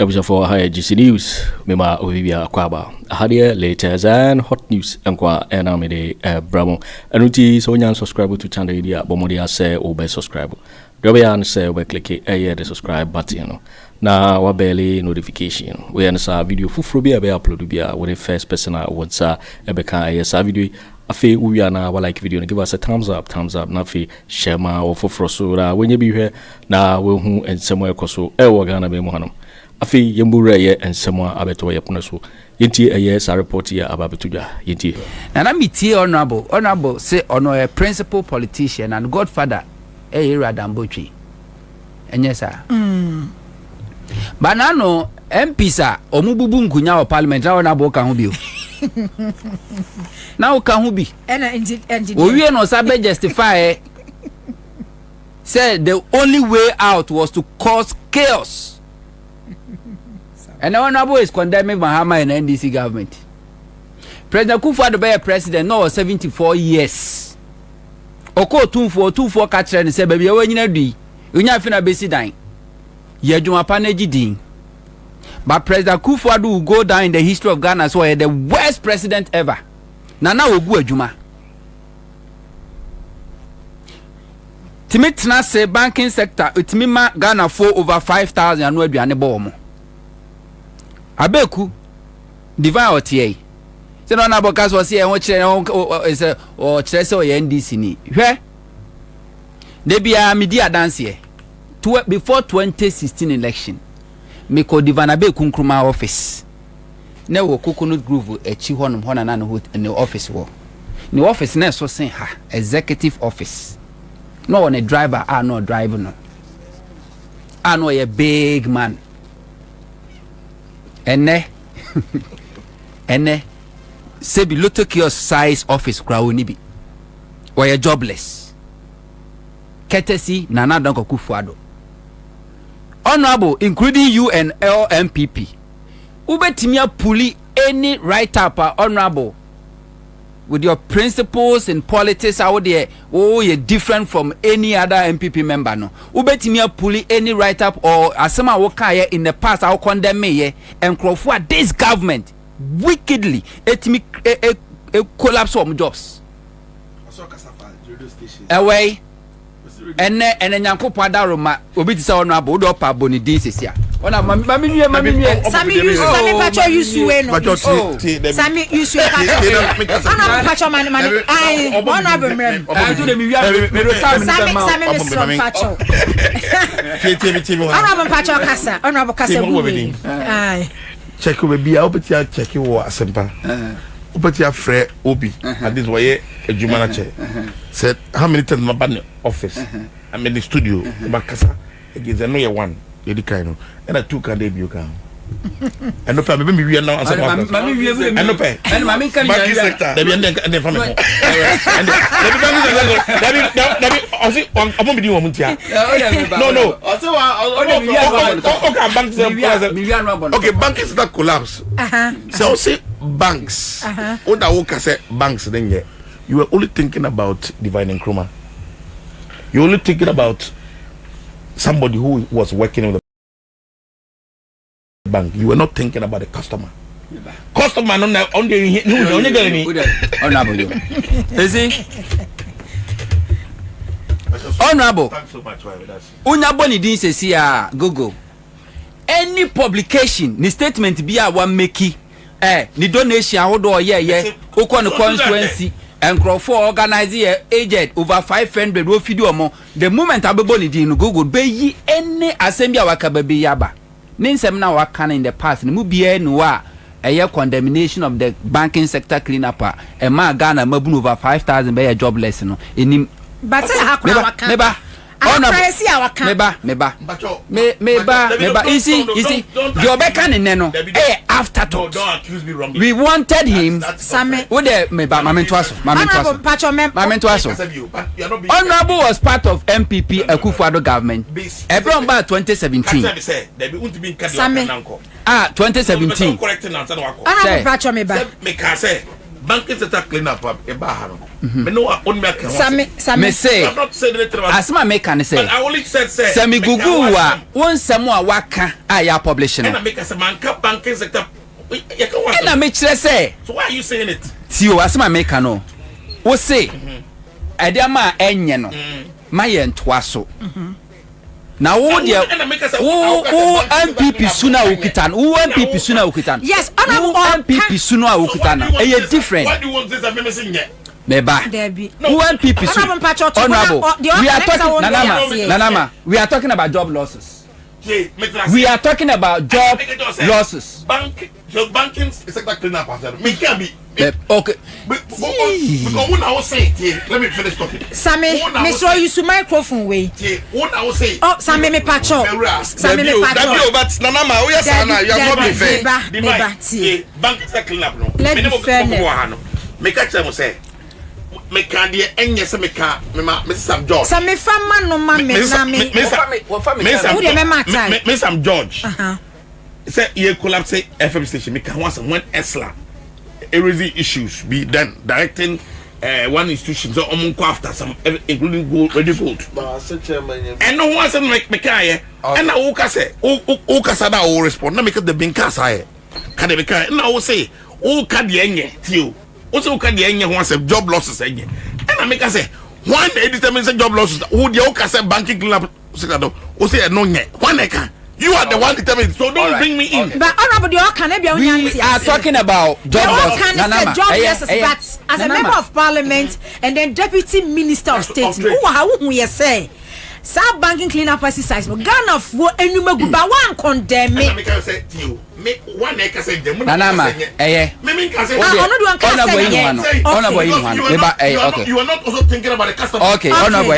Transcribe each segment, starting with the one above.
episode for higher GC News. Mema Ovibia Kwaba. Hadia latest and hot news enkwa enamide bramo. Anuti so nyan subscribe to channel idea bomodia say obe subscribe. Dobeyan say we click the subscribe button. Na wabeli notification. We ansa video fufuro bia be upload bia when the first person wants ebeka esa video. Afi uwiana wa like video, give us a thumbs up. Na fi share ma or fufuro so da when you be here na we hu ensemo ekoso ewo Ghana be mo hanom. Afi yembura ye ensemo abeto ye pono so. Yenti eye sa report here ababetuja yenti. And I meet here honorable say ono a principal politician and godfather Radambotri. And yes sir. Banano MPsa omububu nkunya wa parliament na honorable kan ho now can who be? We no sabe justify said the only way out was to cause chaos. And the honorable is condemning Mahama and NDC government. President Akufo Addo be president no 74 years. Oko 24 catch and say baby we nyina dui. Unya fina besi dan. Ye dwuma pa na gidin. But President Akufo Addo will go down in the history of Ghana as the worst president ever. Nana ogu adwuma. Timitna say banking sector utimima Ghana for over 5,000 anu aduane bo mo. Abeku divine otie. Se no na bokas was here won kire o kire se o NDC ni. Hwe. De bia media dance here. Before 2016 election. Meko divana be kunkruma office na wo coconut groove echi honum hona na no in the office wo ni office na so sen ha executive office no on a driver no driver no no a big man ene say be little kiosk size office kra woni bi we jobless courtesy Nana Donko Akufo Addo. Honorable, including you and NPP, ubetimia puli any write-up, honorable, with your principles in politics out there, you're different from any other NPP member, no. Ubetimia puli any write-up or asema wokaya in the past, I'll condemn me, and crowd this government wickedly, etimi collapse of jobs. Away. And Yanko Padaroma, Obitisa honorable, Dopa Boni Disia. Sammy used to win. Sammy used to Pacho money. I honorable mem. Sammy Pacho. Honorable Pacho Casa, honorable Casa. Check will be out, but check you or Asempa. Upatia Fre Obi, and this way a Jumanache said, how many times my band office? I'm in the studio, Bakasa, against another one, Lady Kaino, and I took a debut count. And no problem, we are now as a and no pay. And Mammy can be sector, and the family. Okay, bank is not collapse. So say banks. What I work say banks then you were only thinking about divine and chroma. You're only thinking about somebody who was working with the bank. You were not thinking about the customer. Customer on honorable. Thanks so much for that. Unyaboni din sesi a Google. Any publication, ni statement bi a wan make ni donation ahodo ye okon the constituency and for organize agent over 500 wo fidi omo the moment abeboni din no Google be yi any assembly awaka be yaba ni nsem na waka in the past ni mu bia no a condemnation of the banking sector cleanup e ma Ghana mabunu over 5,000 be jobless no enim but hakura waka meba meba easy the obeka ne no afterthought. Don't accuse me wrongly. We wanted him Sammy wo de meba mamento aso honorable was part of NPP Akufo Addo government ebron ba 2017 Sammy 2017 honorable pacho meba banking sector clean up e ba ha no me no on me can me say I'm not saying it asma me can say but I only said Sammy gugu wa won samu a waka a ya publishing and I make us a manka banking sector and I make sure say so why are you saying it tio asma me can no wo say edema enye no ma ye ntoa so na wo dia wo NPP suna ukitan wo NPP suna ukitan yes honorable NPP suna ukitan e different what do you want this I'm missing yet Meba wo NPP honorable we are talking nanama we are talking about job losses we are talking about job losses banking sector clean up me can be okay because when I was saying let me finish talking Sammy me show you some microphone way when I was saying oh Sammy me pacho Sammy me pacho but nanama we are sana you are not being fair banking sector clean up no let me fair me catch them say me can dey enye se me ka me Sam George Sammy fama no ma me na me me Sam George say ye collapse FM station me can want someone Esla erasing issues be done directing one institution so omunko after some including gold ready gold and no one say me can here and na wo ka say o ka sada o respond na make the bin ka say ka de me can na wo say o ka de enye tio also can the enye who say job losses enye and I make say one day determine say job losses who the o say banking clean up sector o say no nye one can you are the one determined so don't bring me in but honorable the all can be we are talking about job losses but as a member of parliament and then deputy minister of state who you say South banking clean up exercise but Ghana for enuma guba one condemn me make say to you me one can say dem nanama me can say honorable you are not also thinking about the customer okay honorable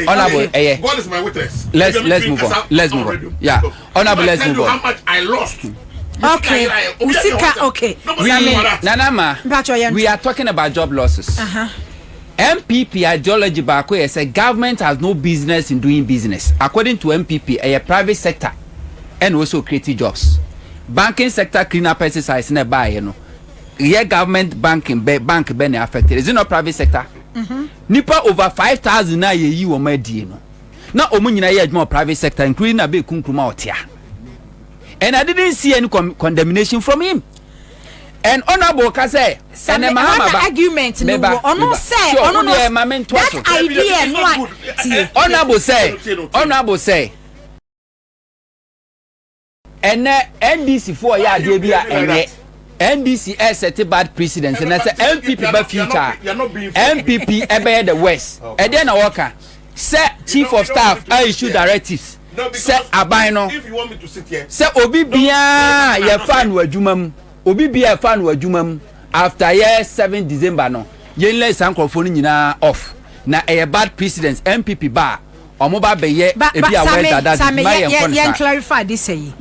honorable God is my witness let's move on yeah honorable let's move on how much I lost okay usika okay nanama we are talking about job losses NPP ideology back where say government has no business in doing business. According to NPP, a private sector and also creating jobs. Banking sector clean up exercise in a buy, you know. Yeah, government banking bank been affected. Is it not private sector? Nipa over 5,000 na ye you you know. Now omunyina ye more private sector including a big kunkruma otia. And I didn't see any condemnation from him. And honorable ka say and Mahama argument no ono say ono no that idea no honorable say and NDC for ya dey bia enye NDC set bad precedents and say NPP ba future NPP ebe the west and then waka say chief of staff issue directives say aban no if you want me to sit here say obi bia ye fan wadwuma obi bia fan wadwuma after year 7 December no yenle sankrofo nyina off na bad precedents NPP ba omo ba be ye e bia well that my clarify this say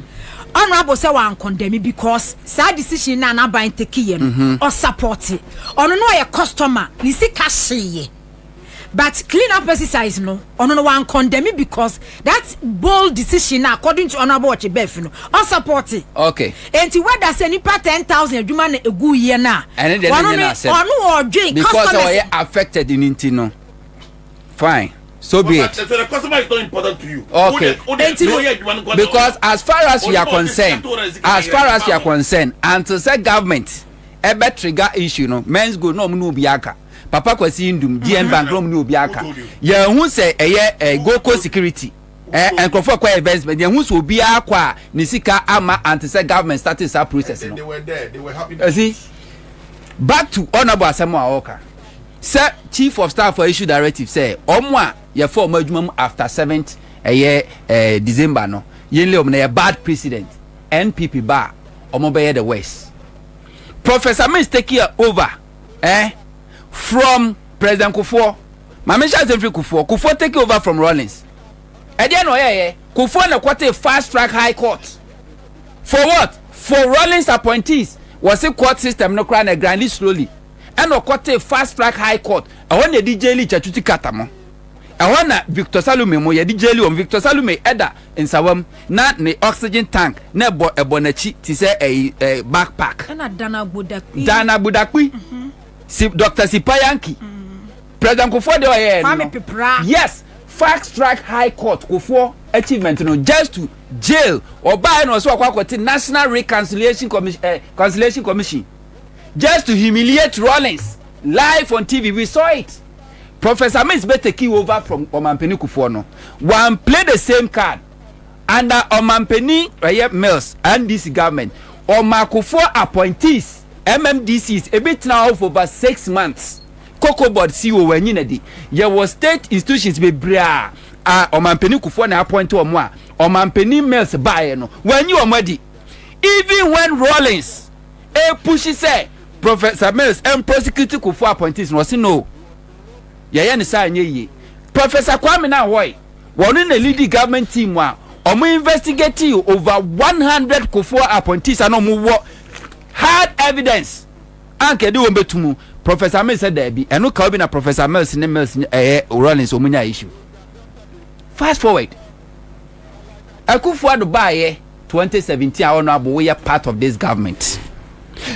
honorable say one condemn because sad decision na ban take ye no or support it ono no ye customer ni sika sheye but clean up exercise no ono no one condemn because that bold decision according to honorable Ochebef no or support it okay enti whether say nipa 10,000 adwuma na egu ye na ono odwen because we affected in intino fine so be it. So the customer is not important to you. Okay. Because as far as you are concerned, until say government ebe trigger issue no men's go no mu biaka. Papa kwasi ndum GN bank no mu biaka. Ye hu say GoCo security. Nkofo kwa investment ye hu so bia kwa ni sika ama until say government started that process no. They were there. They were happy. See? Back to honorable Asamo Awoka. Sir, chief of staff for issue directive say omwa ye for adwuma after 7th December no yenle omna ye bad precedent NPP ba omo be the west Professor Miss take over from President Kufo Mamisha Zemfri Kufo take over from Rollins e dey no Kufo na kwate fast track high court for what for Rollins appointees was a court system no cry na grandly slowly and no court fast track high court I want the DJ li chatuti katamo Ahona Victor Salume mo ye di jeli on Victor Salume eda nsawam na ne oxygen tank na ebonachi ti se backpack na Dana Budakwi si Dr. Sipayanki President Akufo Addo yes fast track high court Akufo achievement no just to jail or buy no so akwakoti National Reconciliation Commission just to humiliate Rawlings live on TV. We saw it. Professor Miss better key over from Omampeni Kufuono. One play the same card under Omampeni Mills and this government. Omakufo appointees MMDCs a bit now for about 6 months. Cocoa board CEO when you there was state institutions be bra. Omampeni Kufuono appoint to Omwa. Omampeni Mills buy no. When you are ready, even when Rawlings pushy say Professor Mills and prosecutor Kufuor appointees no say no. Yaya ni sa nye Professor Kwame na Hoy one in the leading government team wa omo investigate over 100 Kufuor appointees and omo hard evidence anke de wombetumu. Professor Mills said there be eno ka obi na Professor Mills ne Mills Rawlings omunya issue. Fast forward Akufo Addo baye 2017 honorable we are part of this government.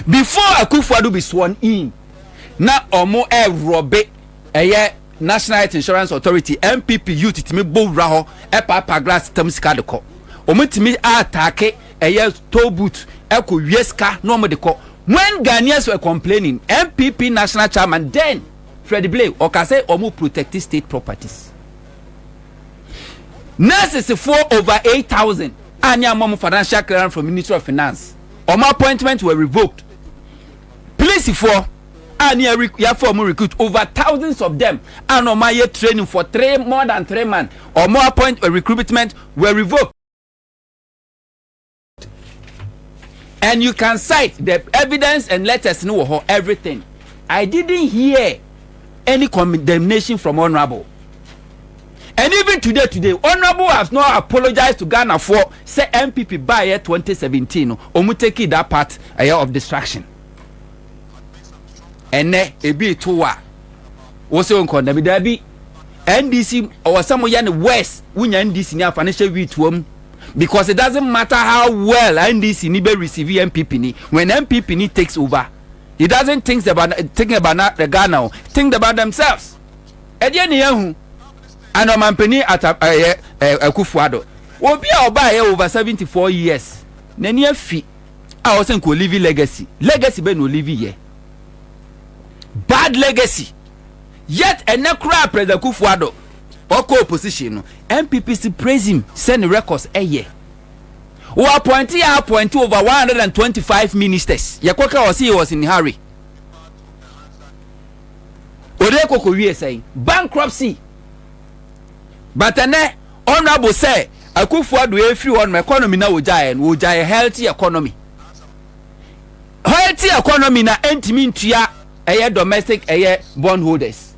Before Akufo Addo be sworn in na omo robe National Health Insurance Authority NPP youth timi bo raho papa glass terms card ko omo timi attack toll booth ko wieska no mo de ko. When Ghanaians were complaining, NPP national chairman then Freddie Blay okase omo protect state properties. Nurses for over 8,000 anya mom financial clearance from Ministry of Finance. Omo appointments were revoked. Police for and ya form recruit over thousands of them and on my training for more than 3 months or more recruitment were revoked. And you can cite the evidence and letters no everything. I didn't hear any condemnation from Honorable. And even today, Honorable has not apologized to Ghana for say NPP by 2017 omuteki that part of distraction. Ene ebi towa wose on condemn there be NDC or some yan west wunya NDC ni financial we to because it doesn't matter how well NDC ni be receive NPP ni when NPP ni takes over it doesn't think about the Ghana think about themselves ede ni yahu and Omampeni Akufo Addo obi a oba over 74 years na ni afi a wose nko live legacy be no live here. Bad legacy. Yet a necra President Akufo Addo oko opposition NPP still praise him send records a year. Who appoint over 125 ministers. Yakwaka was in a hurry. Odeko Korea saying bankruptcy. But honorable say Akufo Addo free on my economy now wojaye healthy economy. Healthy economy na entimintia domestic bondholders.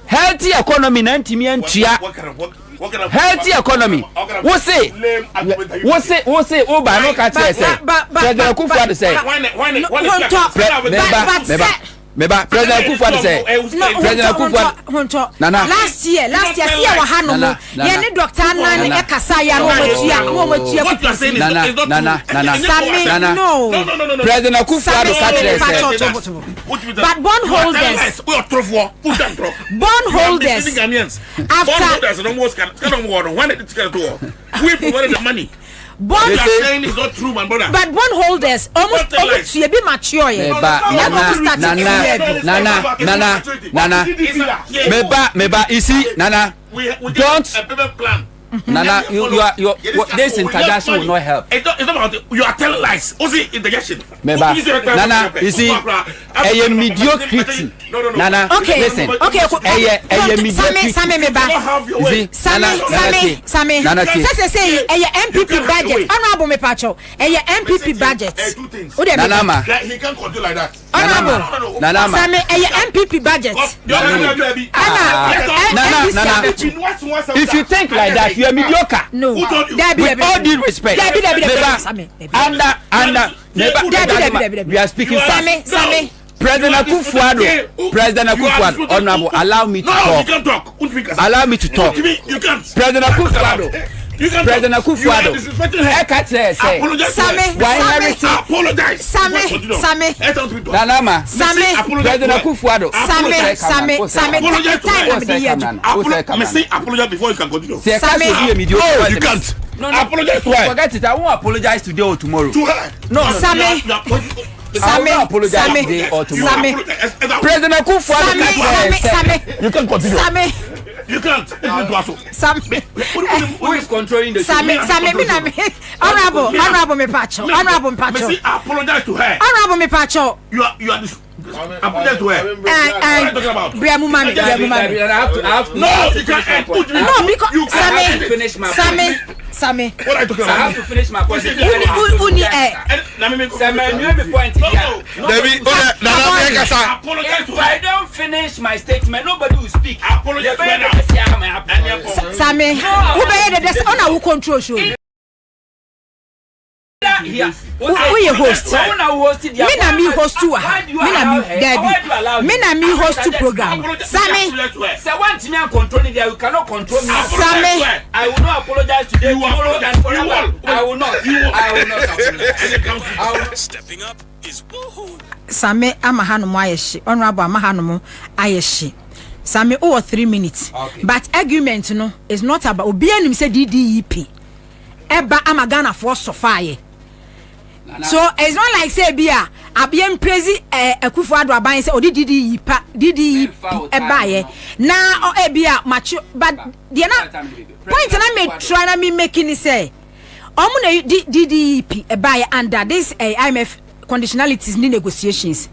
Healthy economy na ntimi antua. Healthy economy. What's oba no ka say President Akufo Addo say President Akufo Addo say President Akufo Addo last year see wa hanu ye ni Dr. Annan e kasa ya no matua Sammy no President Akufo Addo say but bondholders after when we provided the money. Bond saying is not true, my brother. But bondholders almost you be mature. Meba, you see, Nana, we don't a payment plan. Nana, you this interjection will not help. It's not about you are telling lies. Only interjection. Nana, you see, a mediocrity. Nana, okay, listen. Okay, a mediocrity. Sammy. Say a MPP budget. Honorable me pacho. A MPP budget. Nana, he can't control like that. Honorable. Nana, Sammy, a MPP budget. Nana, if you think like that, you are mediocre. No. With all due respect. We are speaking. Sammy. President Akufo Addo. President Akufo Addo. Honorable, allow me to talk. No, you can't talk. Allow me to talk. You can't. President Akufo Addo. President Akufo Addo. Sammy. Nanama. Sammy. President Akufo Addo. Sammy. Apologize before you can continue. Sammy. No, you can't. No. Apologize to her. Forget it. I won't apologize today or tomorrow. To her. No, Sammy. I will not apologize today or tomorrow. President Akufo Addo. You can continue. Sammy. You can't. Sammy. Who is controlling the Sammy. Honorable me pacho. Apologize to her. Honorable me pacho. You are this. Apologize to her. What are you talking about? Mami. I have to. No, you can't. No, because Sammy. What are you talking about? I have to finish my point. Let me make a point. Apologize to If I don't finish my statement, nobody will speak. Apologize to her. Sammy, who be the who control show? Who you host? Me na me host too. Me na me host to program. Sammy. Say one thing I'm controlling there, you cannot control me. Sammy. I will not apologize today, tomorrow, and forever. I will not apologize. Stepping up is woohoo. Sammy, Amahanum Ayashi, Honorable Amahanum Ayashi. Sammy, over 3 minutes. Okay. But argument, is not about Obianim said DDEP. Eba Amagana for Sofia. So it's not like say Bia, Abian Prezi Akufo Addo aban say DDEP eba now or Ebia mature, but the point I made trying to making it say Omune DDEP eba under this IMF conditionalities ni negotiations,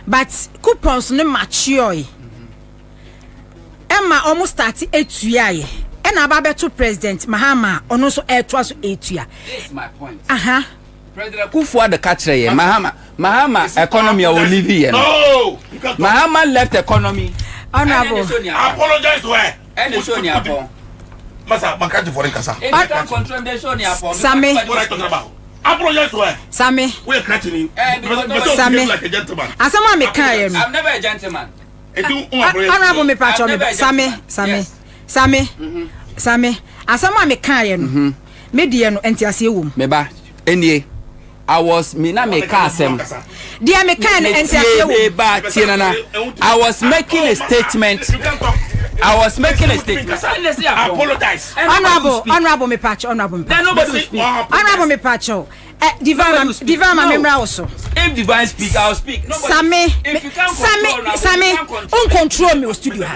but coupons no mature. Emma almost started 8 years. And Ababe to President Mahama on also air twice 8 years. This is my point. President Akufo Addo catcher Mahama economy will leave here. No, Mahama left economy. Honorable. Apologize to her. And the Sonia Apong. Masa, makati for Kasa. If you can't control the Sonia Apong. Sammy. What are you talking about? Apologize to her. Sammy. We're catching you. Sammy. Like a gentleman. Asama me carry. I'm never a gentleman. Honorable me patch on Sammy. Asama me carry. Me dear no entiase wom. Meba. Enie. I was mina me kasem. Dear me can entiase wom. I was making a statement. Apologize. Honorable me patch. Then nobody will speak. Honorable me patch. Divine member also. If Divine speak, I'll speak. Sammy, control me studio.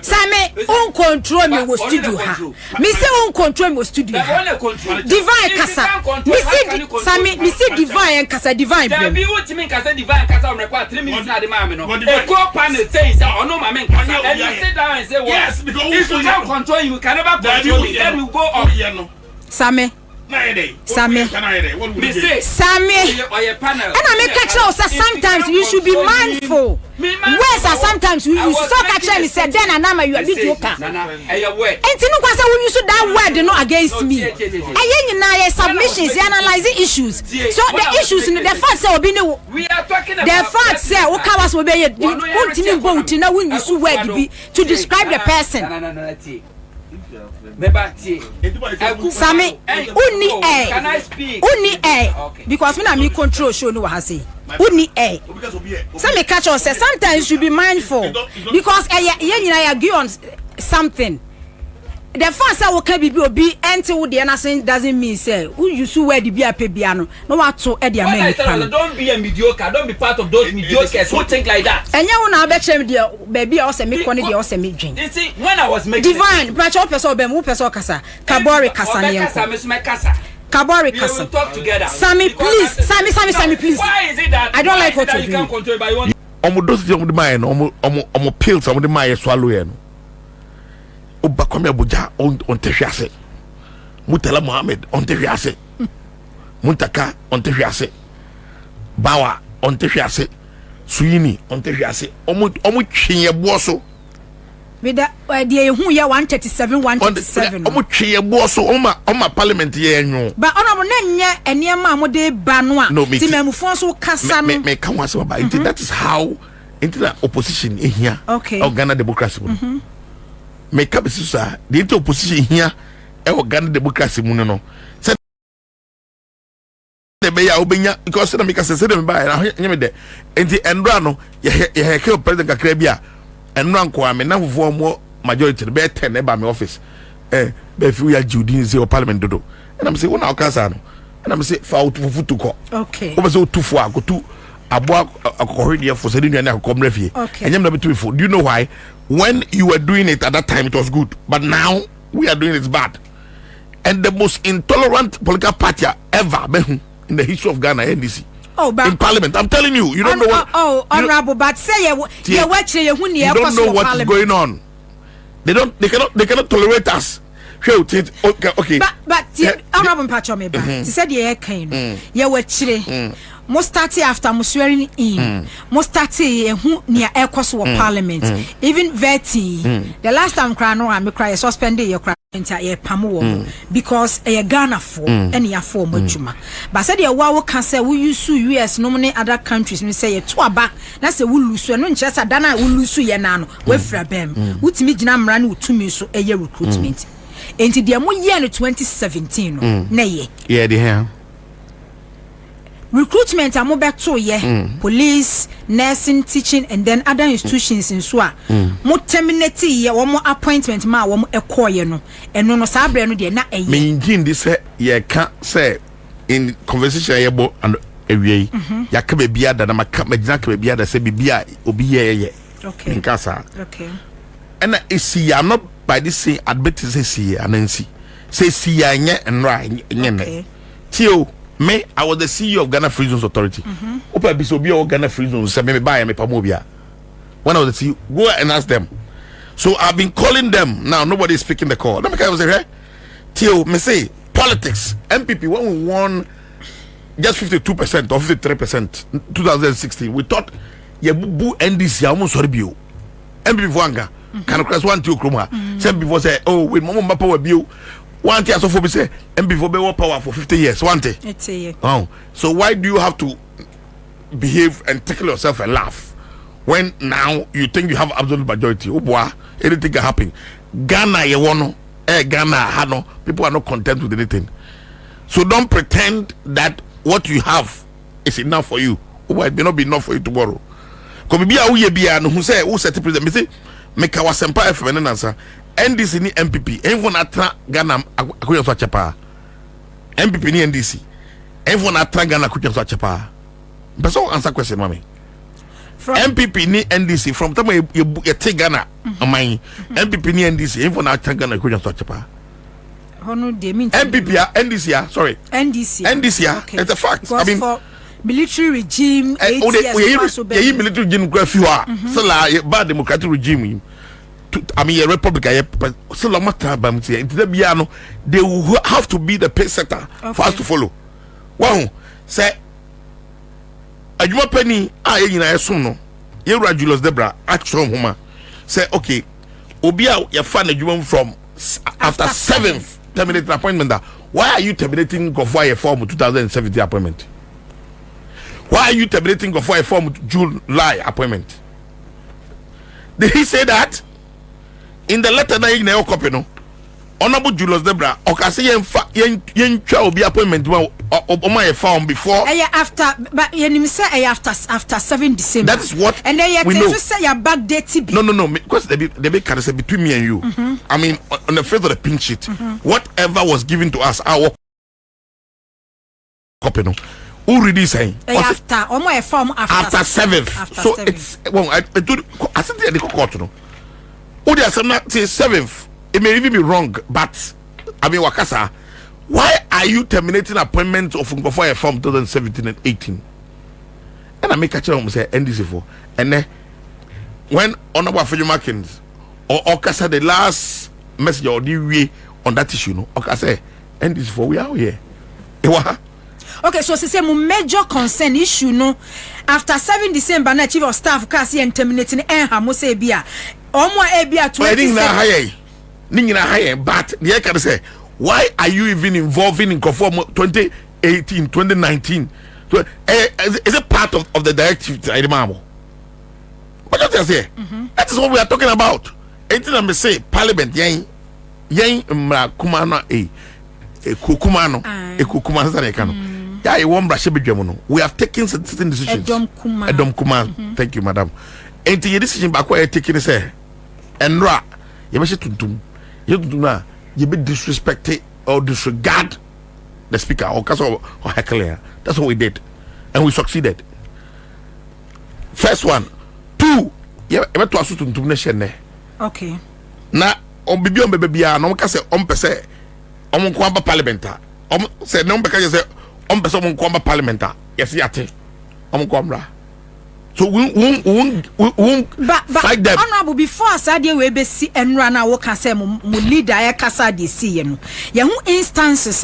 Sammy, control me studio. Me say control me studio. Divine kasa. Me see divine kasa divine. There be what you mean kasa divine kasa require 3 minutes na the mama no. A co-panel says ono mama kasa. And you sit down and say what? Yes, because if you can't control you can never control me. Then you go up. Sammy. Sammy. Sammy. And I make catch us sometimes you should be mindful. Where's sometimes you so catch me said then and now you are bit joker. And you know say we use that word no against me. And now submissions analyzing issues. So the issues in the fact say obi we are talking about the fact say o kawas we be untimi go utina when you use word be to describe the person. Sammy, can I speak? Okay. Because when I control show no what I say. Sammy catch us say sometimes you should be mindful because I agree on something. The first I will be obi until the answer doesn't mean say who you see where the be a piano. No what to Eddie American. Don't be a mediocre, don't be part of those mediocres who think like that. And you now bet you baby also me quantity also me drink. You see, when I was making divine, branch up person be move person kasa. Kabori kasa niyan. Kabori kasa. We will talk together. Sammy please, Sammy please. Why is it that I don't like what you can't control by one? Omo dosi omo de maye no omo pills omo de maye swallow ye no. Oba kwame Abuja on tehwiase. Mutala Mohammed on tehwiase. Muntaka on tehwiase. Bawa on tehwiase. Suyini on tehwiase. Omo twenye boso. with the who ya 137 omo twe bo so oma parliament ye enwo but honorable nenye eniema amode ba no a timamufo so kasa no me kan wase ba that is how into the opposition here Ghana democracy me ka besusa the opposition here Ghana democracy mu no say the be ya obenya because na me ka say me ba na me de enti endra no ye ke president kakra bia enra nko ame na fofo mo majority be 10 e ba me office be fi ya judin say parliament dodo and am say wona okasa no and am say fa otufu to ko okay o be say otufu agotu abo akohwe for say nua na akokom refie enyem na betu do you know why when you were doing it at that time it was good but now we are doing it bad and the most intolerant political party ever in the history of Ghana NDC in parliament I'm telling you you don't know what honorable but say you watch you don't know what is going on they cannot tolerate us okay but honorable Pacho me ba said ye kan you watch mo start after mo swearing in mo start who near ekos wo parliament even vetting the last time cry no am cry suspended your cry entire pamo because Ghana for any form adwuma but said your wa can say we use US no many other countries me say to aba na say we lose no nchesa dana we lose ye na no we fra bem utimi gina mra na utumi so recruitment enti de mo ye no 2017 no na ye the here recruitment amo beto ye police nursing teaching and then other institutions in so mo terminate ye wo mo appointment ma wo mo ekoye no eno no sabre no de na eye me this ye can say in conversation ye bo and ewie ya ka be bia da na maka magina ka be bia da say bibia obi ye okay in casa okay and see I'm not by this say advertise see anansi say see ya nye enra nye tio me I was the CEO of Ghana Free Zones Authority. Opa bi so bi o Ghana Free Zones say me buy me pamobia. When I was the CEO, go and ask them. So I've been calling them. Now nobody is speaking the call. Let me say, hey, Tio, me say politics. NPP when we won just 52% or 53% 2016, we thought ye bu NDC almost sorry bio. NPP Vanga can cross one to Kroma. Some people say, oh, we mama mapa we bio. One thing so for say and before be power for 50 years one thing it's a year. Oh so why do you have to behave and tickle yourself and laugh when now you think you have absolute majority? Oh boy, anything can happen. Ghana you want Ghana hano people are not content with anything, so don't pretend that what you have is enough for you. Oh boy, it may not be enough for you tomorrow. Come be a we no who say who set the president me say make our sempa FM answer NDC ni NPP everyone atra Ghana akuya so chepa NPP ni NDC everyone atra Ghana akuya so chepa person answer question mami from NPP ni NDC from time you take Ghana amai NPP ni NDC everyone atra Ghana akuya so chepa hono de mean NPP NDC sorry NDC okay. It's a fact because I mean for military regime 8 years military regime go so la bad democratic regime I mean, a republic, so long they will have to be the pace setter for us to follow. Wow, say, a Juma penny, I in a son, you Julius Debra, actual Homa. Say, okay, Obia, you find a Juma from after 7th terminating appointment. Why are you terminating Gofwa form 2017 appointment? Why are you terminating Gofwa form July appointment? Did he say that? In the letter na you na copy no honorable Julius Debra okase yen twa obi appointment ma o my found before after but you say after 7 December that is what and then you know. Say your back date no because they be can say between me and you I mean on the face of the pink sheet whatever was given to us our copy no who read this saying after o my form after 7th so 7th. It's well I think they court no. Oh, there's some say 7th. It may even be wrong, but I mean, Wakasa, why are you terminating appointments of Ngofo from 2017 and 18? And I make a channel say NDC for, and then when Honorable Afenyo Markins or Okasa the last message or the way on that issue, no, Okasa NDC for we are here. Okay, so say my major concern issue no after 7 December na chief of staff kasi and terminating hamo say bia Omo ebia 26 Ningina high, but the can say, why are you even involving in conform 2018, 2019? Is it part of the directive? I remember. What do you say? That is what we are talking about. Anything I say, Parliament, yang kumano kukumano kukumano yeah, I won't brush it. We have taken certain decisions. Edom Kuma. Thank you, madam. And the decision back where I taking is and ra. You must to you do not you be disrespected or disregard the speaker or heckler. That's what we did, and we succeeded. First one, two. Yeah, I went to a nation. Okay. Now, on baby no can say pese kwamba parliamenta. Say no because say pese kwamba parliamenta. Yes, yate. Kwamba. So we fight them. Honorable, before Sadia we be see and run our kasa mu leader ya kasa de see ye no. Ye hu instances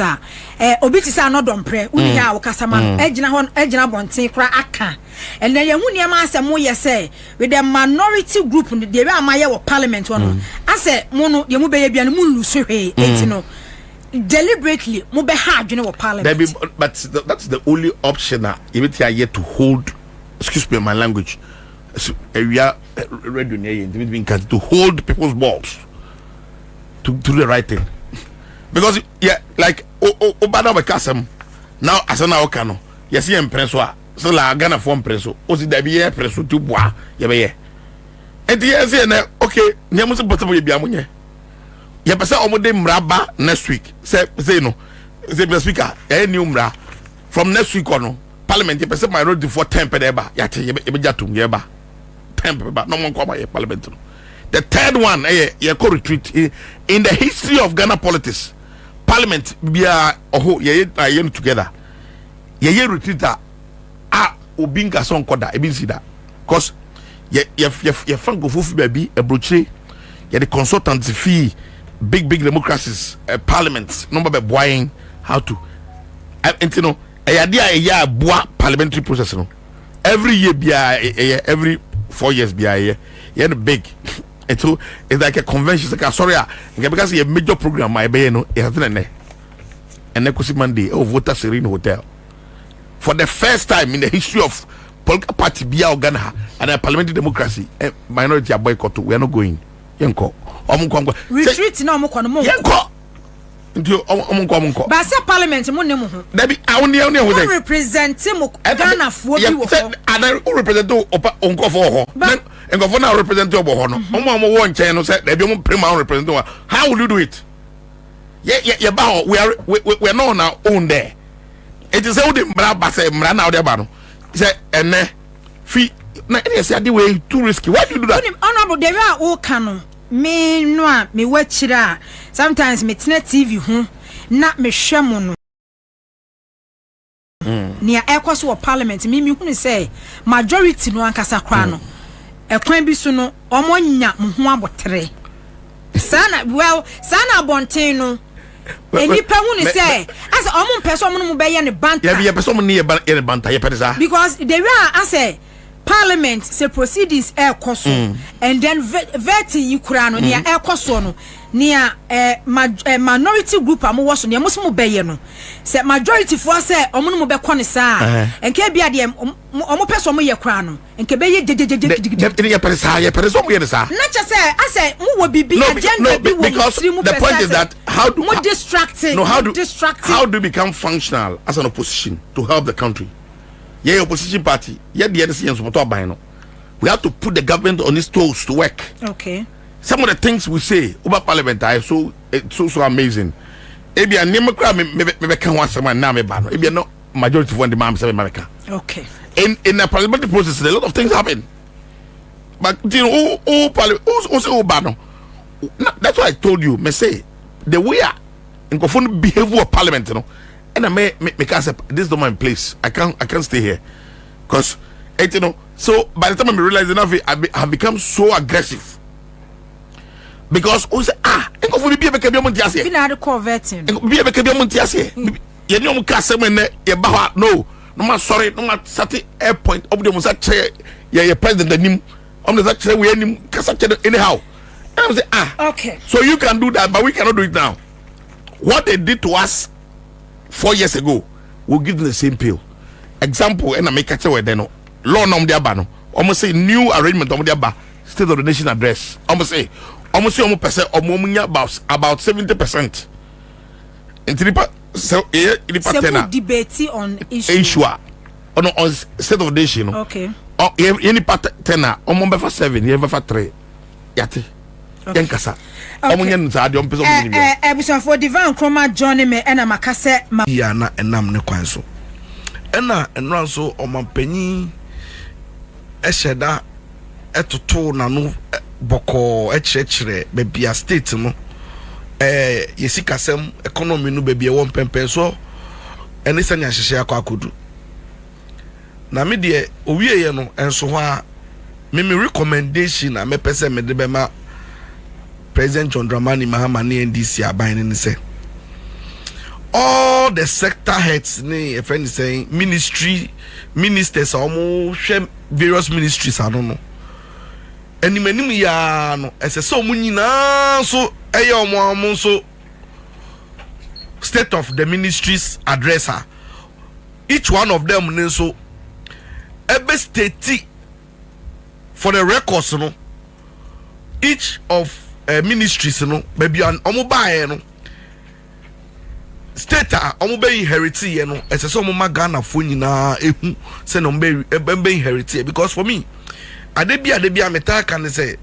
obi ti say no Dompreh uni ya wo kasa man ejina bonten kra aka. And then ye hu niam asem ye say with the minority group the we amaye wo parliament one. Ase mo no ye mu be ye bia no mu luso hwe etino. Deliberately mo be ha adwene wo parliament. But that's the only option you be here to hold. Excuse me, my language. We are ready to hold people's balls to do the right thing. Because yeah, like Obada Bekasem now as an Okano, yes, he impresso. So la Ghana form presso. Osi debiye presso to bois. Yabeye. And the yes, okay, Niamus bottom of Biamunye. Yapasa omode mraba next week. Say no. Say the speaker, new mra from next week or no. Parliament, you perceive my road for 10 pedeba. Yate, Bejatum, Yeba. 10 pedeba. No one come Parliament. The third one, a co-retreat in the history of Ghana politics. Parliament, be a together. Ye retreat Obinga son koda, ebinsi because ye francophone baby, a brochure, ye the consultancy fee, big democracies, parliaments, number by buying how to, and you know. A bois parliamentary process no. Every year be every 4 years be a big. And so it's like a convention. It's like sorry, because a major program my be no it has and then Monday voter serene hotel for the first time in the history of political party be Ghana and a parliamentary democracy minority are boycott. We are not going. Yenko retreat no mo kono yenko. But say parliament mo nemu ho. That be only represent mo Ghana fo bi wo ho. And represent onko fo ho. And go now represent obo ho no. Omo wo nchen no say that be mo prima represent. How will you do it? Yeah ba we are not on our own there. It is how the mra say mra na de ba no. Say ene fi na any say the way too risky. Why do you do that? Honorable there are all canon. Me no me watchira sometimes me Net2 TV ho na me hwemo no nia ekwoso wo parliament me hu say majority no ankasa kra no ekwan bi so no omonya mo ho abotre sana bonten no enipa hu ni say as omo pese omo no be ye ne banta ye pese omo ne ye banta ye pese because they were I say parliament say proceedings koso and then vetting you kura no nia koso no nia minority group am wo so nia musimo beye no say majority for say omo no be kone saa enke bia de omo peso omo ye kura no enke beye de ye peresa omo ye saa na che say I say mu wo bibi agenda bi wo because the point is that how do you become functional as an opposition to help the country? Yeah, opposition party. Yeah, the NDC and support by no. We have to put the government on its toes to work. Okay. Some of the things we say about parliament are so amazing. Maybe a Democrat me can want someone now me ban. Maybe no majority for the man say America. Okay. In the parliamentary process, a lot of things happen. But you know, that's why I told you. Me say the way in confront behavior of parliament, you know. And I may say this is not my place. I can't stay here, because you know. So by the time I realize enough, I have become so aggressive. Because we say and go for the be a montias. We not converting. Be a montias. You know, no, sorry, no matter certain airpoint of the Musache, yeah, president the name the actually we anyhow. And I'm saying, okay. So you can do that, but we cannot do it now. What they did to us 4 years ago, we'll give them the same pill. Example, and I make a where they know law nom dia ba no. Almost say new arrangement of their State of the Nation address. Almost say almost percent about 70%. So debate on issue on State of the Nation. Okay. Any part tenor almost for 7, you ever for 3. Yati. Yankasa. Ebusan for divine chroma journey me and amakase ya na enam ne kwan so. Ena enran so omampanyi esheda etoto na no boko echere bebia state no yesikasem economy no bebia won pempen so ene sanya hyehye akwakodu na me de owie ye no enso ho a me recommendation na me pese me de bema President John Dramani Mahama ni NDC aban ni say all the sector heads ni a friend is saying ministers almost various ministries I don't know eni manim ya no ese so mu nyina so eye omo so state of the ministries addresser each one of them ni so ebe state for the records no each of ministries no baby an omo bae no state omo be inherit ye no ese so omo magana fo nyina ehu se no be inherit because for me adebia meta kan say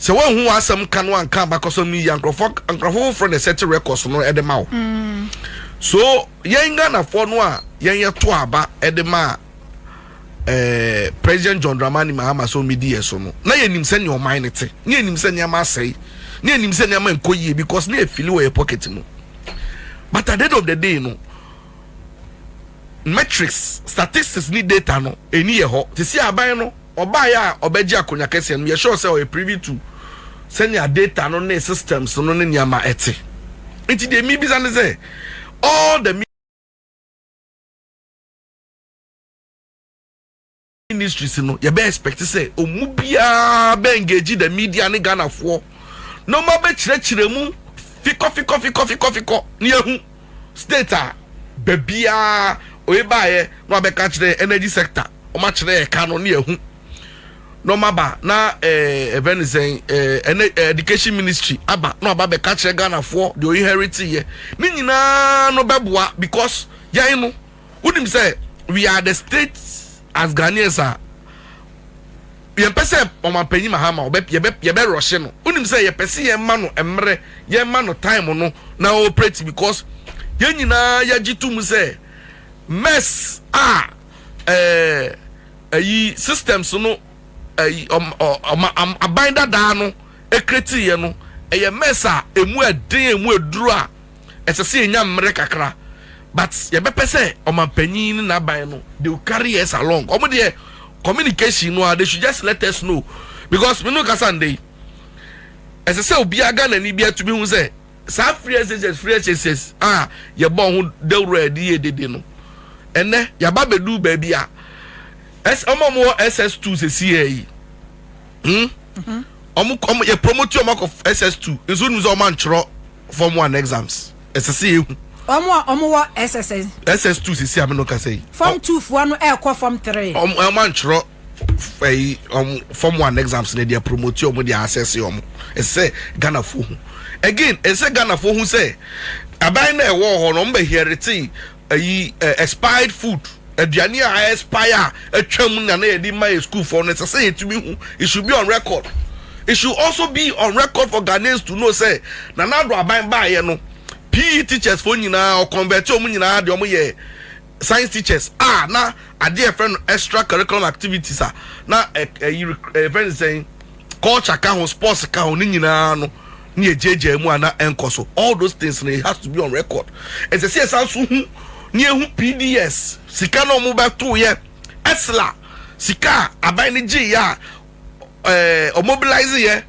when who asem kan wan kan ba koso mi yankrofo from the set records no edema so yen Ghana for no a yen ye to aba edema President John Dramani Mahama so media so no na yenim se ne o mind te ne yenim se ne ma sei ne yenim se ne ma nkoyi because ne feel we pocket mu but at the end of the day no metrics statistics ni data no eni ye ho te si aban no oba ya obeji akonya kese no ye sure say o privy to send your data no ne systems no ne nyama ete it dey me bizan say all the ministries no you be expect say omubia be engage the media ne Ghana for no ma be chire mu fiko ni ehu state a bebia oyebaye no be ka chire energy sector o ma chire e ka no ni ehu no ma ba na event saying education ministry aba no aba be ka chire Ghana for the inherit ye ni nyina no beboa because yan no udim say we are the states as Ghanaians are ye pese omampanyi Mahama ye be rush no unim say ye pese ye ma no emre ye ma no time no na operate because ye nyina ya gitum say mess ayi systems no ayi abinda da no ekreti ye no eye mess emu eden emu eduru a esese enya mre kakra but ye be pese omampanyi ni na ban no they will carry us along omo de communication no they should just let us know because we know kasande esese obi aga na ni bia to be hu say sa free SSS ye bon hu de ready ye dede no ene ya ba bedu ba bia omo SS2 se CAE omo ye promote omo of SS2 nso nu so omo anchro form 1 exams SSC omo SS2 se si ameno ka say form 2 for no e ko form 3 omo anchro form 1 exams ne dia promote omo dia access omo say Ghana fo again say Ghana fo hu say aban na e wo ho no mba heriti expired food aduane a expire atwam na ye di my school for no say it should be on record. It should also be on record for Ghanaians to know say na do aban ba ye no PE teachers for nyina or convert omo nyina de omo ye science teachers na ade friend extra curriculum activities na friend saying culture ka ho sports ka ho nyina no ni ejeje mu ana enkoso all those things it has to be on record as I say sanso hu ni ehu PDS sika no mo ba to ye esla sika aban ni ji ya o mobilize ye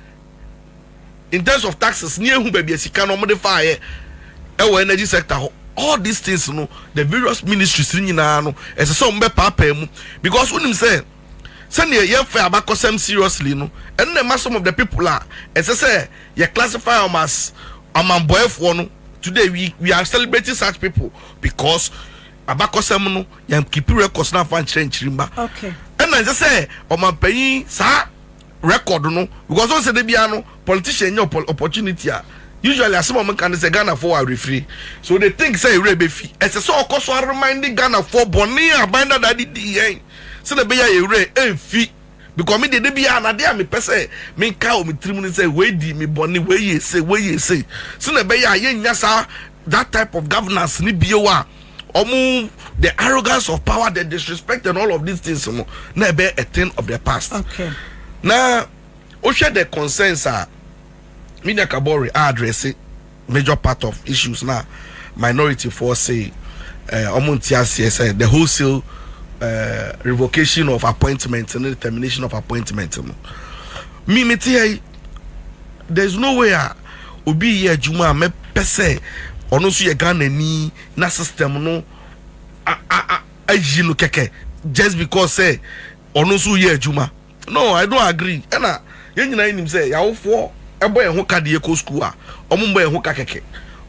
in terms of taxes ni ehu ba bi sika no mo de fa ye energy sector all these things no the various ministries nyina no as so mbe papa mu because when him say Send ye fair about seriously, no, and the some of the people are, as I say, you classify them as among boy one. Today we are celebrating such people because abakosem no yam keep records na fan chrimba. Okay. And as I say, my pay sa record no because once the biano politician your opportunity. Usually as some can say Ghana for a referee. So they think say rebefi. As a so course reminding Ghana for Bonia binder that did so the beya a fee because me de be an idea me pese me cow me trimini say we di me boni we ye say so the beya yen yasa that type of governance ni biowa the arrogance of power, the disrespect and all of these things na be a thing of the past. Okay. Now o share the concerns are Media Kabori address major part of issues now minority force say say the wholesale revocation of appointments and the termination of appointments. There's no way obi here juma me pese ono so ye Ghana ni na system no ajinu keke just because say ono so ye juma. No, I don't agree. And yen nyina nim say ya wo ebo ehun ka de ko school a omumbo ehun ka keke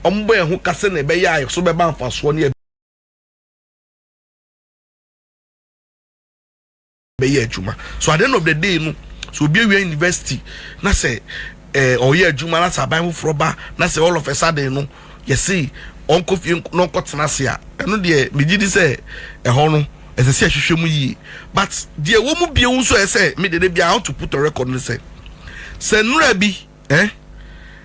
omumbo ehun ka se na be ya so be ban faso ne be ya adwuma. So at the end of the day no so be we university na say oye adwuma na sa ban fro ba na say all of a sudden no you see onko fi no kotena se a eno de me gidi say ehon no ese se hwehwemu yi but de wo mu bie wo so ese me de bia how to put a record no say nura bi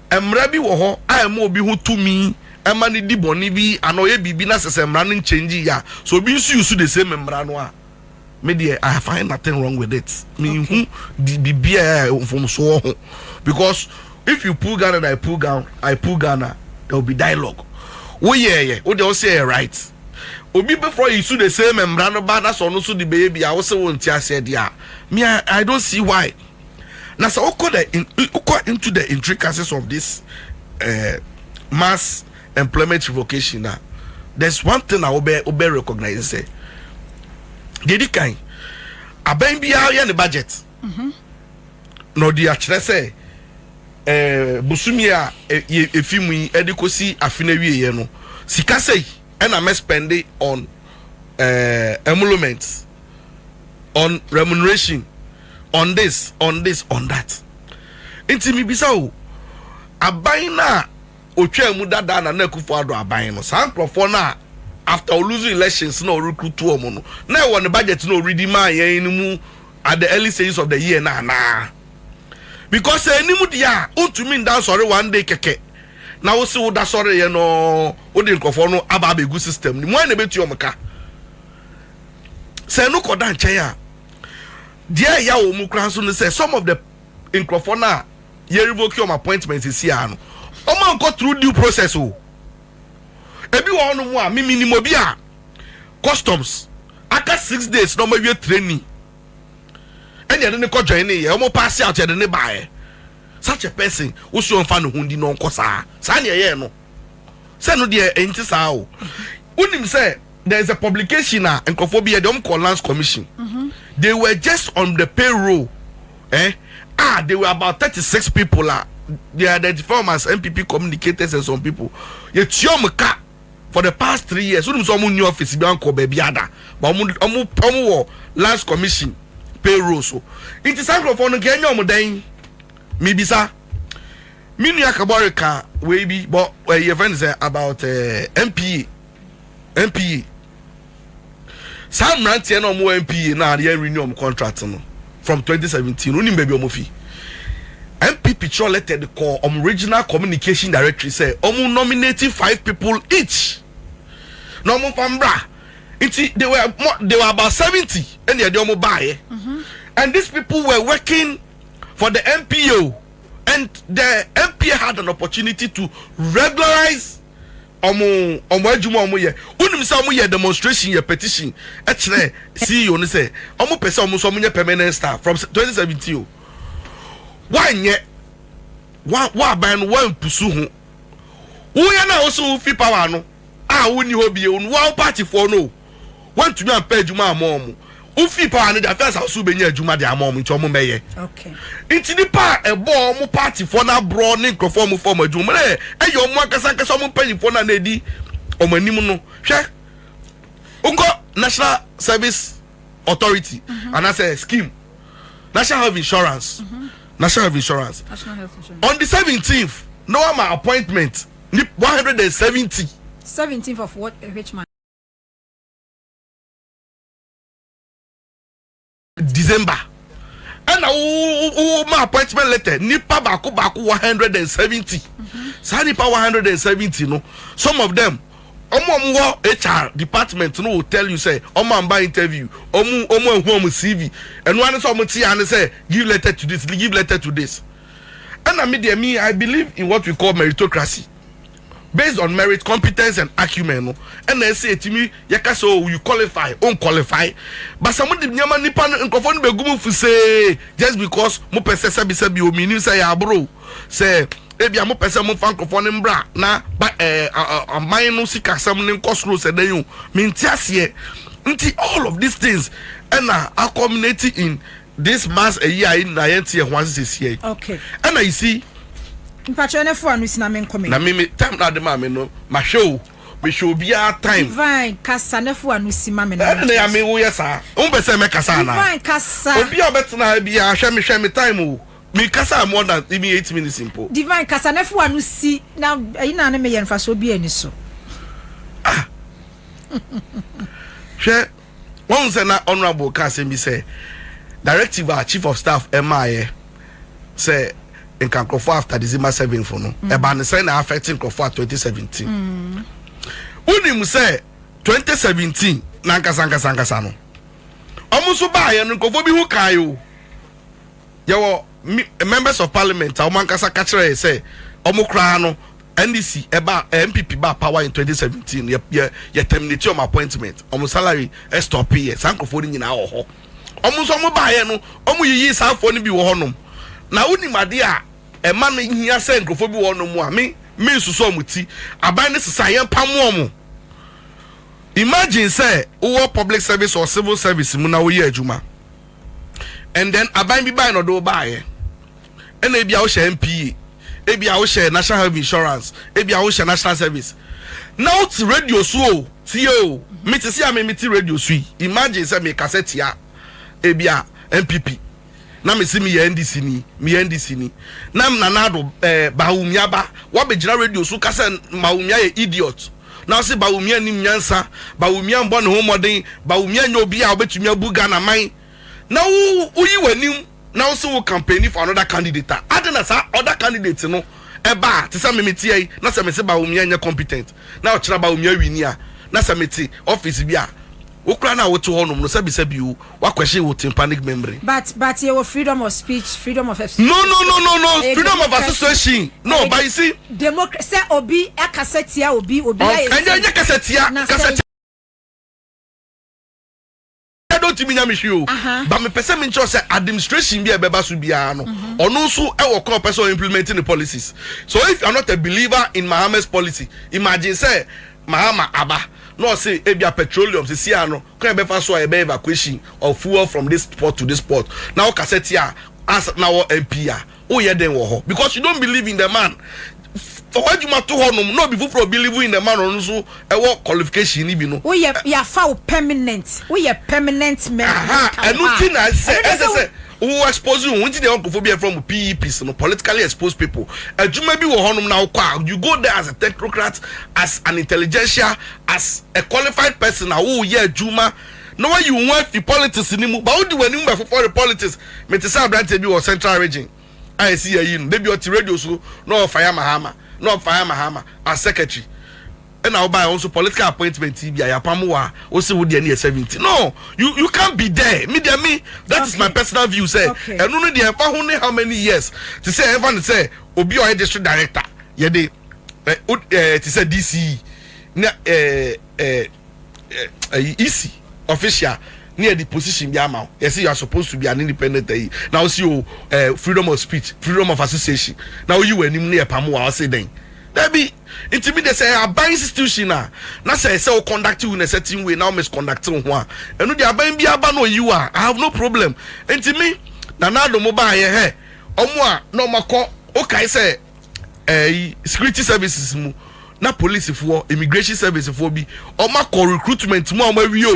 emra bi wo ho am obi ho tumi ema ne di boni bi anoye bibi na sese emra no change ya so obi nsu use the same emra no a me dey I find nothing wrong with it. Me who the bibia from so because if you pull Ghana and I pull Ghana there will be dialogue. Oh yeah oh they say right obi before you use the same emra no ba na so no so the baby I also want to say there me I don't see why. Now, so into the intricacies of this mass employment revocation. Now, there's one thing I will recognize. Say, Didi Kain, a baby out in the budget. No, the otchere say, Busumia, if you me educosi Afenyo Markins, Sika say, and I spend it on emoluments, on remuneration. On this, on that. Inti mi bisa o. Aban na otwa mu dada na Akufo Addo aban no. San crofo na after losing elections no recruit to omo no. Na e won budget no ready man yen mu at the early stages of the year na. Because enimu dia untumi ndan sorry one day keke. Na wo se wo da sorry ye no, wo de crofo no aba abegu system ni. Mo na betu omka. Se no koda nchen ya. Dear ya wo mu kran so no say some of the incrofona ye revoke your appointments is here no o man go through due process o ebi wo no mu a minimum bi a customs aka 6 days no ma wie training enya ne ko join ye o mo pass out ye ne bae such a person wo so mfa no hundi no nko saa ne ye no say no de enti saa o unim say there is a publication na incrophobia dem call lands commission. They were just on the payroll. They were about 36 people. They identified as NPP communicators and some people. Yet for the past 3 years, some new office baby ada. But last commission payroll so. It is microphone Kenya moden. Maybe sir. Minu Akaborika we be but your friend say about NPA. Some rantie no mo NPA na dey renew contract no from 2017 onim baby omofi NPP cho letter the call regional communication directory say nominating 5 people each no mo fambra they were about 70 and they omo buy and these people were working for the NPO and the NPA had an opportunity to regularize omo adwuma omo ye unim say omo ye demonstration ye petition etchere CEO no say omo pese omo so omo ye permanent staff from 2017 wanye wa ban wan pusu ho wo ye na wo so fi power no a woni ho bie wo party for no want to me ampa adwuma am omo ufi power ne da first house be nya adwuma de amom nti omo meye okay nti ni pa ebo omo party for na bro ne nkrofo mo form adwuma le eyo omo akasa omo panifo na edi omo anim no hwe unko National Service Authority and I say scheme National Health Insurance National Health Insurance on the 17th no my appointment 170 17th of what which month? December. And my appointment letter nipa baku 170. Sa nipa 170 no. Some of them omo HR department no will tell you say omo amba interview omo CV and one so omo ti and say give letter to this, give letter to this. And I believe in what we call meritocracy. Based on merit, competence, and acumen, no. And they say to me, "Yakaso, you qualify, unqualify." But some of the Yaman Nipan and Kofon Begumu say just because mo pese sabi o minu say abro say ebi amo pese mo fan Kofon mbra na ba amai no sika sam ne nkosro se den yo mintiasie nti all of these things and are culminating in this mass a year in Nigeria once this year. Okay. And I see. Mpachone fo anu si na men come. Na me time na de ma me no ma show me show bia time. Divine kasa na fo anu si ma me na. Na ya me wo yesa. Un be se me kasa na. Divine kasa. Obi obetna bia hwe me time o. Me kasa more than even 8 minutes simple. Divine kasa na fo anu si na ina na me yen fa so bi ani so. Ah. Hwe won se na honorable kasa bi say directive our chief of staff MIA say in Kankofo after December 7 for no. Eba ne say na affecting Kankofo 2017. Unim say 2017 na nkasa no. Omuso ba ye no Kankofo bi hu kan yo. Ye members of parliament a omankasa ka kire say omukra no NDC eba NPP ba power in 2017 ye terminate your appointment. Omo salary stop here. Sankofo ni nyina ho. Omuso mo ba ye no omu yiyi safo ni bi wo honom. Na woni made a ema no hia se nkrofo bi wo no mu a me suso amuti aban ne sesa ye pamo mu. Imagine say wo public service or civil service mu na wo ye adwuma, and then aban bi ban no do ba ye ena bia wo share NPP, e bia wo share National Health Insurance, e bia wo share National Service. Now ti radio so ti o me ti see am me ti radio so. Imagine say me cassette ya e bia NPP na me si me NDC ni na nanado Bawumia ba wa be gina radio so kasa Bawumia ye idiot na se Bawumia ni nyansa Bawumia mbo ne ho modern Bawumia nya obi a obetumi abuga na man na wo yi wanim na wo so wo campaign for another candidate adena sa other candidate no eba te sa me meti ai na se me se Bawumia nya competent na o kira Bawumia wini a na se meti office bi a okra na woto honum no sabi o wa kwehye wo tympanic memory but your freedom of speech, freedom of no freedom of association no but you see democracy obi e kasetia obi anya kasetia don't mean am issue but me person me sure say administration bi e beba so bia no ono so e wo call person implementing the policies. So if you are not a believer in Mahama's policy, imagine say Mahama aba no say ebia petroleum say ano can be fa so e be evacuation of fuel from this port to this port. Now cassette as now MP o ye den wo ho because you don't believe in the man. For what you matter honum no be for believe in the man on so e wo qualification ni bi no. We ya fa permanent. We permanent member. And nothing I say who expose you wanti the oncophobia from PEPs no politically exposed people. Adwuma bi wo honum na kwa you go there as a technocrat, as an intelligentsia, as a qualified person who ye adwuma. No way you want the politics ni mu but do when you for the politics me te say brand bi wo central region. I see you maybe on radio so no fire Mahama as secretary. And now by also political appointment TV ayapamo o se wo de na 70. No, you can't be there. Me that is my personal view say. And no dey fa ho ne how many years. To say everyone say obi o district director. Ye dey to say DC na EC official near the position bi ama. You see you are supposed to be an independent. Now see you freedom of speech, freedom of association. Now you enim na pamo wa say then. There be intimidate say a buying institution na say conduct you in a certain way now misconducting one. And no dey aban bi aba no you are. I have no problem. Intimi na do mobile here. Omo a no makọ okay say security services mu na police for immigration service for bi omakọ recruitment mu amawie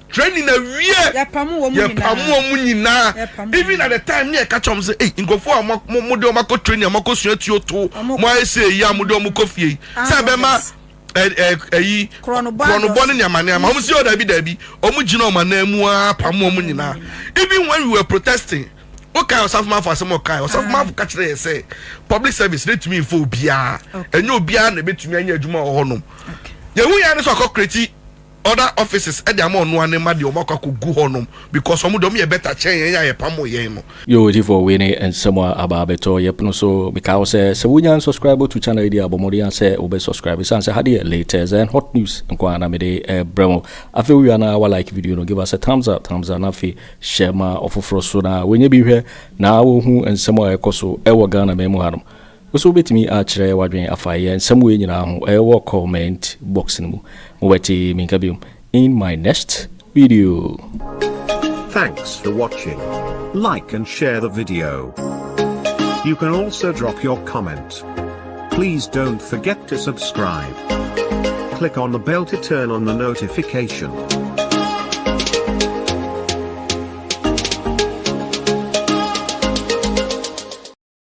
training na wie ya pamu omu nyina even at the time near catch am say ngofo mo de omakọ training omakọ suatu to mo ay say ya mo de omukọ fie say be ma chronobone nyamane ma mo si o dabi omu gina omanamu a pamu omu nyina even when we were protesting. Okay, I was half man for some okay. I was half man for catch they say public service need to me for bia. And you bia na be to me anya adwuma honum. Okay. Ye hu ya ne so create other offices e dey am on one ma dey omaka ko gu honum because some dem ye better chen ya ye pamo ye no. Yo di for winning and somewhere about beto yep no so because say we subscribe to channel idea abomori and say obe subscribe say hadi latest and hot news nkwa na me dey bremo afi we na our like video no give us a thumbs up na fi share ma ofoforo so na wenye bi hwe na wo hu and somewhere ekoso e wo Ghana me mu hanom so betimi otchere wadwen afaye and somewhere nyina ho e wo comment box ni mu weti minkabium in my next video. Thanks for watching. Like and share the video. You can also drop your comment. Please don't forget to subscribe. Click on the bell to turn on the notification.